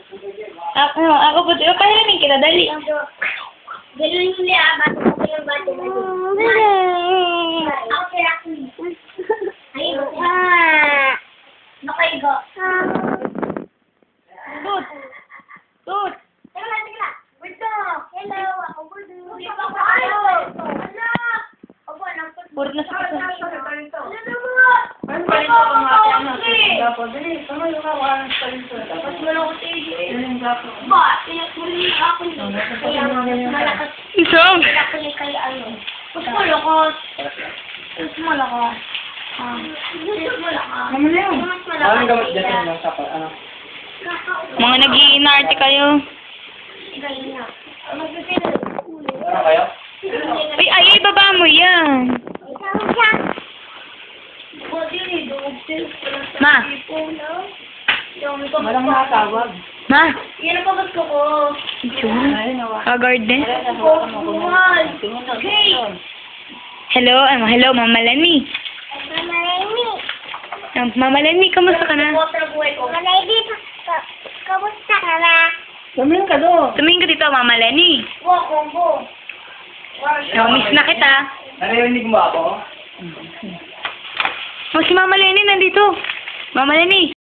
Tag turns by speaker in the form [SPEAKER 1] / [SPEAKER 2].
[SPEAKER 1] Ako po, pahilamin kita, dali.
[SPEAKER 2] Galing huli bato ko yung bato mo. Ako si Rocky. Ayun. Nakaigo.
[SPEAKER 1] Tut.
[SPEAKER 2] Teka lang. Bulto. Hello. Ako bulto. Hindi pa ako ayaw. Ano? Opo, nangpot.
[SPEAKER 1] Puro na sa
[SPEAKER 2] Ano
[SPEAKER 1] kasi.
[SPEAKER 2] mo?
[SPEAKER 3] Ano pa rin ako mga gapo? Dali, tama yung kawalan sa rin sa
[SPEAKER 2] Tapos wala ko tigil.
[SPEAKER 3] Daling gapo.
[SPEAKER 2] Ba, pinagmuli ako yun. Kaya malakas.
[SPEAKER 1] Isang.
[SPEAKER 2] Kaya ano. Mas malakas. Mas malakas. Mas malakas.
[SPEAKER 3] Ano na yun?
[SPEAKER 2] Mas malakas.
[SPEAKER 3] Anong gamot dyan sa mga sapa? Ano?
[SPEAKER 1] Mga nag-iinarte kayo.
[SPEAKER 3] Ano kayo?
[SPEAKER 1] Ay, ibaba mo yan. Ma.
[SPEAKER 3] Walang nakatawag.
[SPEAKER 1] Ma.
[SPEAKER 2] Yan ang pagkakas ko.
[SPEAKER 3] Ayun, nawa.
[SPEAKER 1] Ka-garden.
[SPEAKER 2] Hey!
[SPEAKER 1] Hello, hello, Mama Lani. Mama Lani, kamusta ka na?
[SPEAKER 2] Kamusta ka na?
[SPEAKER 3] Tumingin ka doon.
[SPEAKER 1] Tumingin ka dito, Mama Lani.
[SPEAKER 2] Combo.
[SPEAKER 1] Miss na kita.
[SPEAKER 3] Naririnig mo ako?
[SPEAKER 1] Oh, si Mama Lani nandito. Mama Lani.